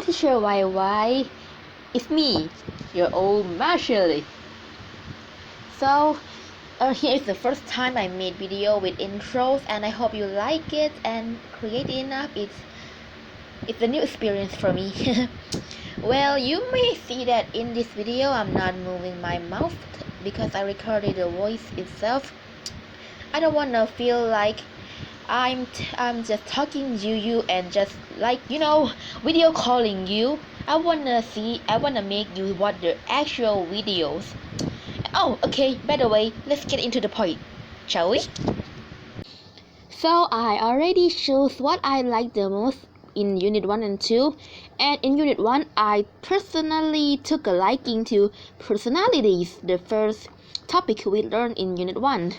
teacher YY. It's me, your old Marchelley. So, here is the first time I made video with intros, and I hope you like it and creative enough. It's a new experience for me. Well, you may see that in this video I'm not moving my mouth because I recorded the voice itself. I don't wanna feel like I'm just talking to you and just like video calling you. I wanna make you watch the actual videos. Oh, okay, by the way, let's get into the point, shall we? So I already chose what I like the most in Unit 1 and 2, and in Unit 1 I personally took a liking to personalities, the first topic we learned in Unit 1.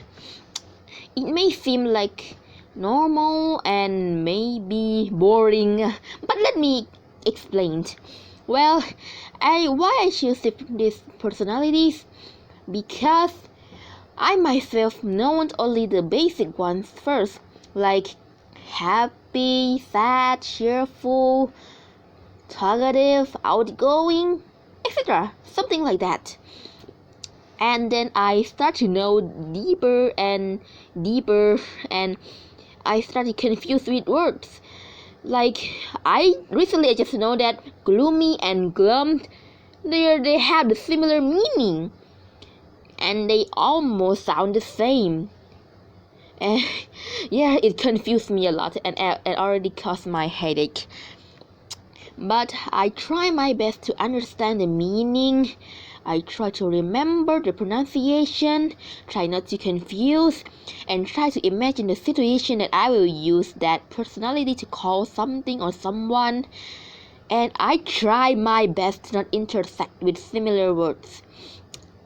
It may seem like normal and maybe boring, but let me explain. Well, why I choose these personalities? Because I myself know only the basic ones first, like happy, sad, cheerful, talkative, outgoing, etc. Something like that. And then I start to know deeper, and I start to confuse with words. Like I just know that gloomy and glum, they have the similar meaning, and they almost sound the same. And yeah, it confused me a lot, and it already caused my headache. But I try my best to understand the meaning. I try to remember the pronunciation, try not to confuse, and try to imagine the situation that I will use that personality to call something or someone. And I try my best to not intersect with similar words.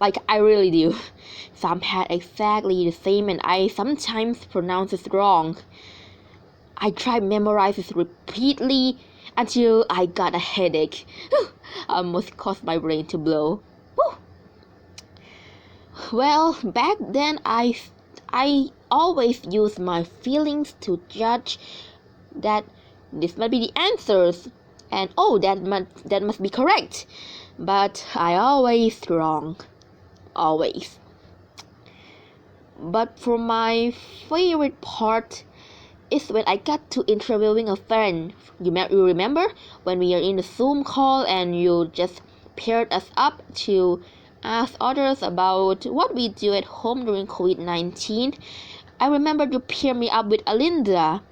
Like I really do. Some had exactly the same, and I sometimes pronounce it wrong. I try memorize it repeatedly until I got a headache. Almost caused my brain to blow. Well, back then I always used my feelings to judge that this might be the answers, and oh, that must be correct. But I always wrong, always. But for my favorite part is when I got to interviewing a friend. You remember when we are in the Zoom call and you just paired us up to ask others about what we do at home during COVID-19. I remember you paired me up with Alinda,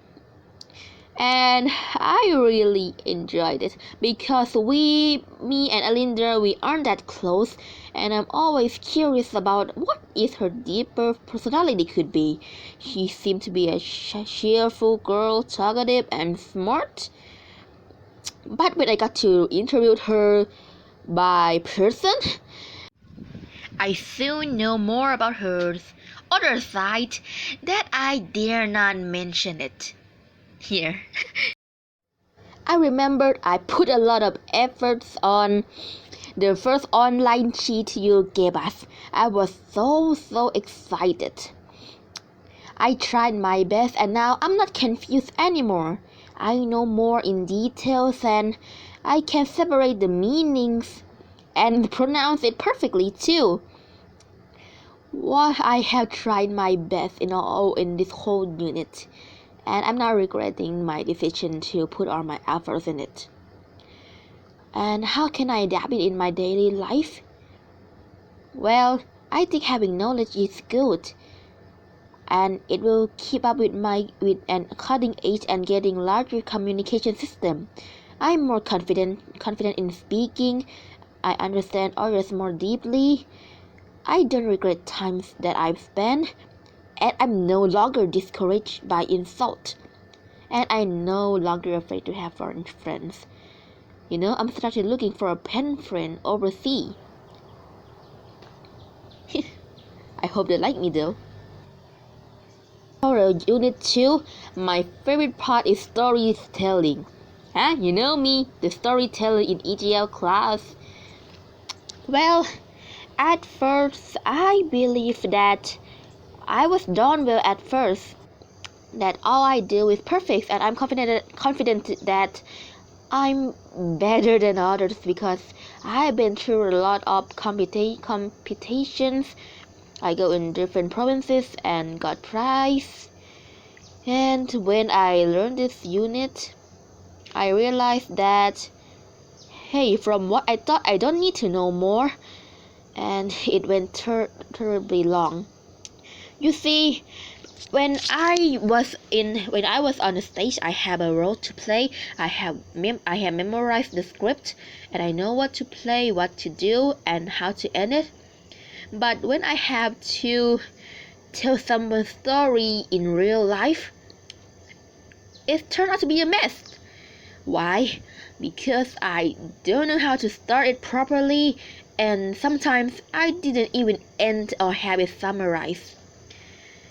and I really enjoyed it because me and Alinda, we aren't that close, and I'm always curious about what is her deeper personality could be. She seemed to be a cheerful girl, talkative and smart. But when I got to interview her by person, I soon know more about her other side that I dare not mention it here. I remembered I put a lot of efforts on the first online sheet you gave us. I was so excited. I tried my best, and now I'm not confused anymore. I know more in details, and I can separate the meanings and pronounce it perfectly too. Well, I have tried my best in this whole unit, and I'm not regretting my decision to put all my efforts in it. And how can I adapt it in my daily life? Well, I think having knowledge is good, and it will keep up with an cutting edge and getting larger communication system. I'm more confident in speaking. I understand others more deeply. I don't regret times that I've spent, and I'm no longer discouraged by insult, and I'm no longer afraid to have foreign friends. I'm started looking for a pen friend overseas. I hope they like me though. For Unit 2, my favorite part is storytelling. You know me, the storyteller in EGL class. Well, at first I believed that I was done well at first, that all I do is perfect, and I'm confident that I'm better than others because I've been through a lot of competitions. I go in different provinces and got prize. And when I learned this unit, I realized that, hey, from what I thought, I don't need to know more, and it went terribly long. You see, when I was on the stage, I have a role to play. I have memorized the script, and I know what to play, what to do, and how to end it. But when I have to tell someone's story in real life, it turned out to be a mess. Why? Because I don't know how to start it properly, and sometimes I didn't even end or have it summarized.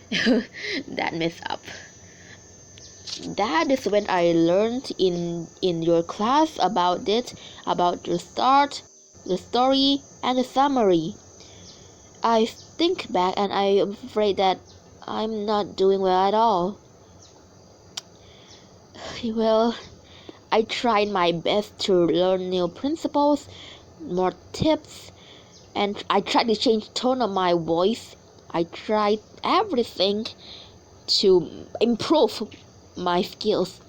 That messed up. That is when I learned in your class about it, about the start, the story, and the summary. I think back and I am afraid that I'm not doing well at all. Well, I tried my best to learn new principles, more tips, and I tried to change tone of my voice. I tried everything to improve my skills.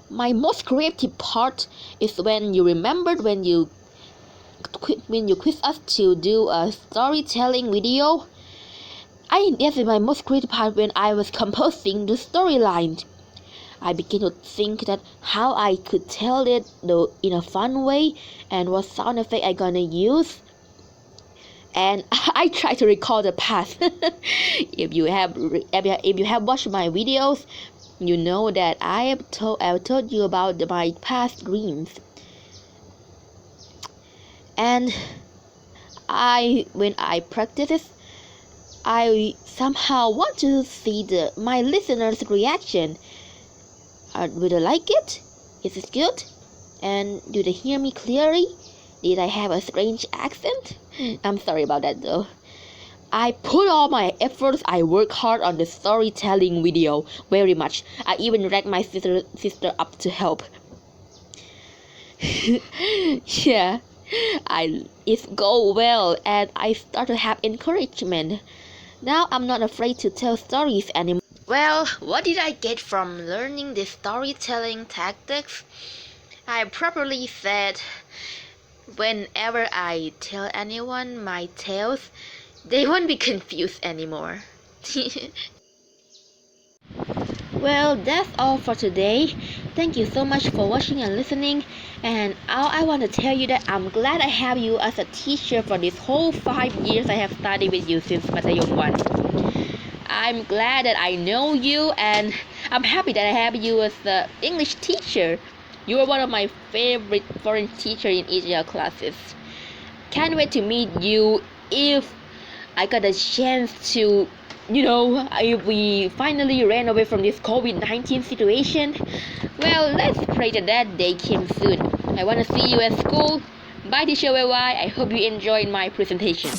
My most creative part is when you remembered when you quiz us to do a storytelling video. That's my most creative part when I was composing the storyline. I began to think that how I could tell it in a fun way and what sound effect I gonna use. And I try to recall the past. If you have watched my videos, you know that I have told you about my past dreams. And when I practice it, I somehow want to see my listeners' reaction. Will they like it? Is it good? And do they hear me clearly? Did I have a strange accent? I'm sorry about that though. I put all my efforts. I work hard on the storytelling video very much. I even dragged my sister up to help. Yeah, it go well, and I start to have encouragement. Now I'm not afraid to tell stories anymore. Well, what did I get from learning the storytelling tactics? I probably said, whenever I tell anyone my tales, they won't be confused anymore. Well, that's all for today. Thank you so much for watching and listening. And I want to tell you that I'm glad I have you as a teacher for this whole 5 years I have studied with you since Battalion 1. I'm glad that I know you, and I'm happy that I have you as the English teacher. You are one of my favorite foreign teachers in each of your classes. Can't wait to meet you if I got a chance to, if we finally ran away from this COVID-19 situation. Well, let's pray that day came soon. I want to see you at school. Bye, teacher YY. I hope you enjoyed my presentation.